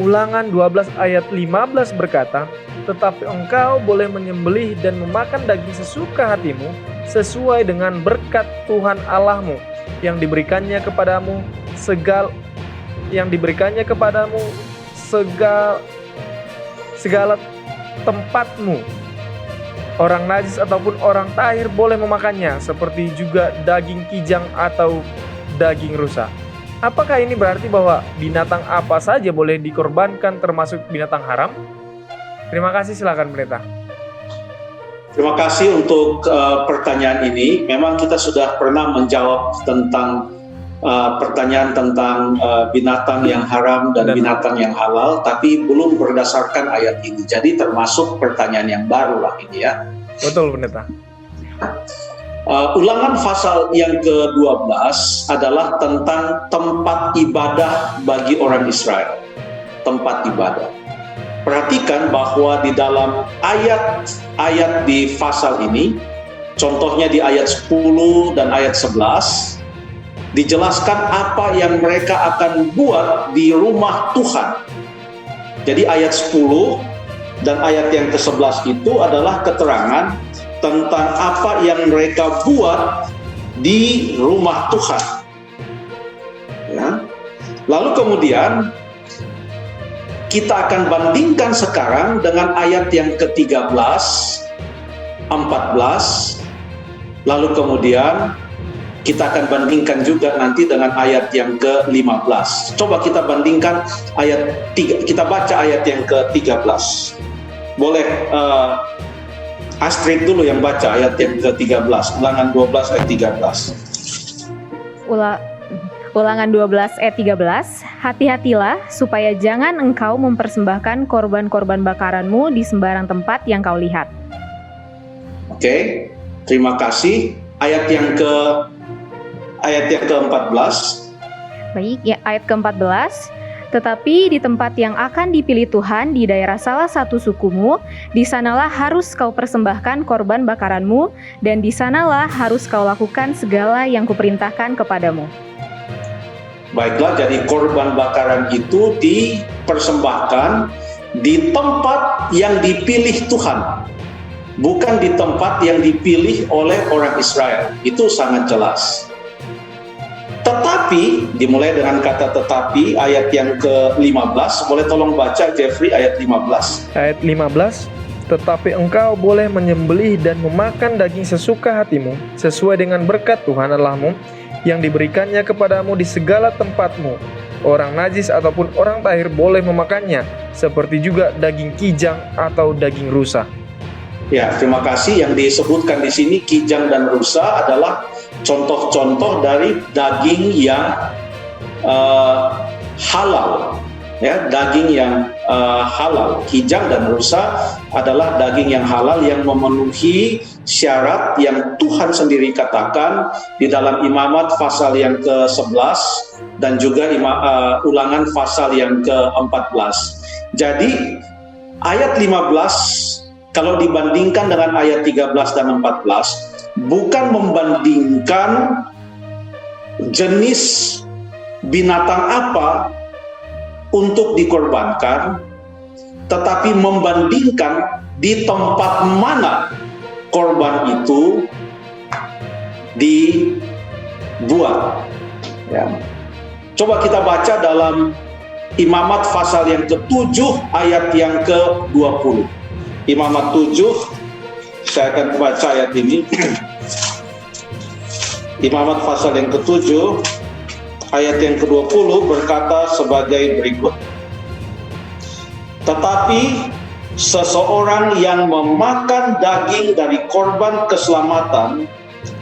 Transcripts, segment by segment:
Ulangan 12 ayat 15 berkata, "Tetapi engkau boleh menyembelih dan memakan daging sesuka hatimu sesuai dengan berkat Tuhan Allahmu yang diberikannya kepadamu segala tempatmu. Orang najis ataupun orang tahir boleh memakannya, seperti juga daging kijang atau daging rusa." Apakah ini berarti bahwa binatang apa saja boleh dikorbankan termasuk binatang haram? Terima kasih, silakan pendeta. Terima kasih untuk pertanyaan ini. Memang kita sudah pernah menjawab tentang pertanyaan tentang binatang yang haram dan binatang yang halal, tapi belum berdasarkan ayat ini. Jadi termasuk pertanyaan yang baru lah ini ya. Betul, pendeta. Ulangan pasal yang ke-12 adalah tentang tempat ibadah bagi orang Israel. Tempat ibadah. Perhatikan bahwa di dalam ayat di pasal ini, contohnya di ayat 10 dan ayat 11, dijelaskan apa yang mereka akan buat di rumah Tuhan. Jadi ayat 10 dan ayat yang ke-11 itu adalah keterangan tentang apa yang mereka buat di rumah Tuhan. Ya. Lalu kemudian kita akan bandingkan sekarang dengan ayat yang ke-13, 14, lalu kemudian kita akan bandingkan juga nanti dengan ayat yang ke-15. Coba kita bandingkan kita baca ayat yang ke-13. Boleh Astrid dulu yang baca ayat yang ke-13, Ulangan 12 ayat 13. Ulangan 12 ayat 13, "Hati-hatilah supaya jangan engkau mempersembahkan korban-korban bakaranmu di sembarang tempat yang kau lihat." Oke, terima kasih. Ayat yang ke-14. Baik, ya, ayat ke-14. "Tetapi di tempat yang akan dipilih Tuhan di daerah salah satu sukumu, di sanalah harus kau persembahkan korban bakaranmu, dan di sanalah harus kau lakukan segala yang kuperintahkan kepadamu." Baiklah, jadi korban bakaran itu dipersembahkan di tempat yang dipilih Tuhan, bukan di tempat yang dipilih oleh orang Israel. Itu sangat jelas. Tetapi, dimulai dengan kata tetapi, ayat yang ke-15, boleh tolong baca Jeffrey ayat 15. Ayat 15, "Tetapi engkau boleh menyembelih dan memakan daging sesuka hatimu, sesuai dengan berkat Tuhan Allahmu, yang diberikannya kepadamu di segala tempatmu. Orang najis ataupun orang tahir boleh memakannya, seperti juga daging kijang atau daging rusa." Ya, terima kasih. Yang disebutkan di sini kijang dan rusa adalah contoh-contoh dari daging yang halal, ya, daging yang halal. Kijang dan rusa adalah daging yang halal yang memenuhi syarat yang Tuhan sendiri katakan di dalam Imamat pasal yang ke-11 dan juga Ulangan pasal yang ke-14. Jadi ayat 15 kalau dibandingkan dengan ayat 13 dan 14, bukan membandingkan jenis binatang apa untuk dikorbankan, tetapi membandingkan di tempat mana korban itu dibuat. Ya. Coba kita baca dalam Imamat pasal yang ke-7 ayat yang ke-20. Imamat 7, saya akan baca ayat ini. Imamat pasal yang ke-7 ayat yang ke-20 berkata sebagai berikut. "Tetapi seseorang yang memakan daging dari korban keselamatan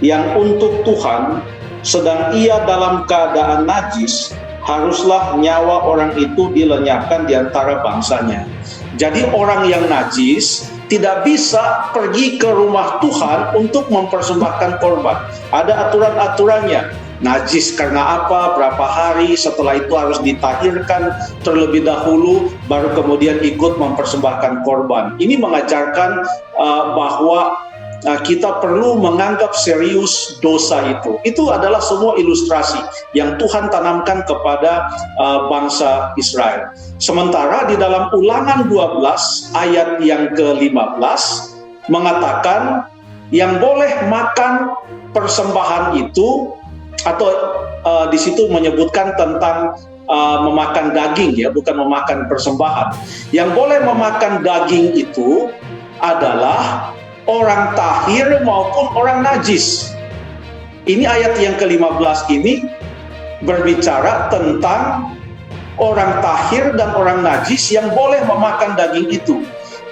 yang untuk Tuhan, sedang ia dalam keadaan najis, haruslah nyawa orang itu dilenyapkan di antara bangsanya." Jadi orang yang najis tidak bisa pergi ke rumah Tuhan untuk mempersembahkan korban. Ada aturan-aturannya. Najis karena apa, berapa hari, setelah itu harus ditahirkan terlebih dahulu, baru kemudian ikut mempersembahkan korban. Ini mengajarkan bahwa kita perlu menganggap serius dosa itu. Itu adalah semua ilustrasi yang Tuhan tanamkan kepada bangsa Israel. Sementara di dalam Ulangan 12 ayat yang ke-15 mengatakan yang boleh makan persembahan itu, atau di situ menyebutkan tentang memakan daging, ya, bukan memakan persembahan. Yang boleh memakan daging itu adalah orang tahir maupun orang najis. Ini ayat yang ke-15 ini berbicara tentang orang tahir dan orang najis yang boleh memakan daging itu.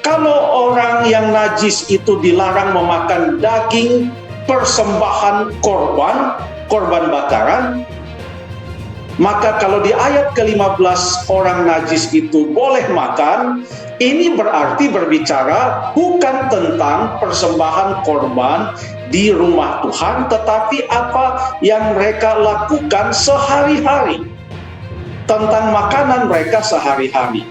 Kalau orang yang najis itu dilarang memakan daging persembahan korban bakaran, maka kalau di ayat ke-15 orang najis itu boleh makan, ini berarti berbicara bukan tentang persembahan korban di rumah Tuhan, tetapi apa yang mereka lakukan sehari-hari, tentang makanan mereka sehari-hari.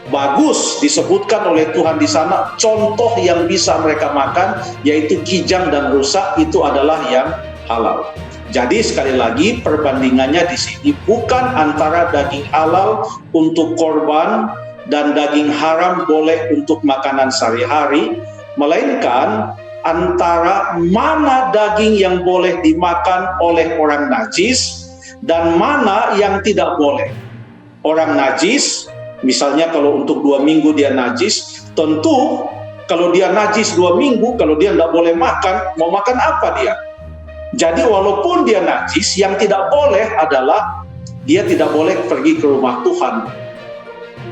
Bagus disebutkan oleh Tuhan di sana contoh yang bisa mereka makan, yaitu kijang dan rusa, itu adalah yang halal. Jadi sekali lagi perbandingannya di sini bukan antara daging halal untuk korban dan daging haram boleh untuk makanan sehari-hari, melainkan antara mana daging yang boleh dimakan oleh orang najis dan mana yang tidak boleh. Orang najis, misalnya kalau untuk 2 minggu dia najis, tentu kalau dia najis 2 minggu, kalau dia tidak boleh makan, mau makan apa dia? Jadi walaupun dia najis, yang tidak boleh adalah dia tidak boleh pergi ke rumah Tuhan.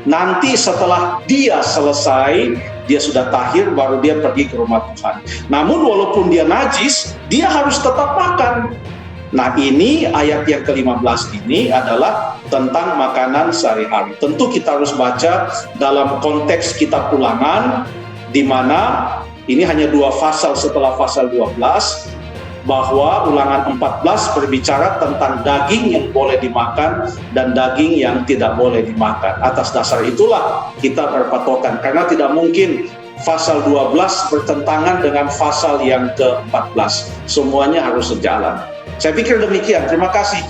Nanti setelah dia selesai, dia sudah tahir, baru dia pergi ke rumah Tuhan. Namun walaupun dia najis, dia harus tetap makan. Nah, ini ayat yang ke-15 ini adalah tentang makanan sehari-hari. Tentu kita harus baca dalam konteks kitab Ulangan, di mana ini hanya 2 pasal setelah pasal 12, bahwa Ulangan 14 berbicara tentang daging yang boleh dimakan dan daging yang tidak boleh dimakan. Atas dasar itulah kita berpatokan, karena tidak mungkin pasal 12 bertentangan dengan pasal yang ke-14. Semuanya harus sejalan. Saya pikir demikian. Terima kasih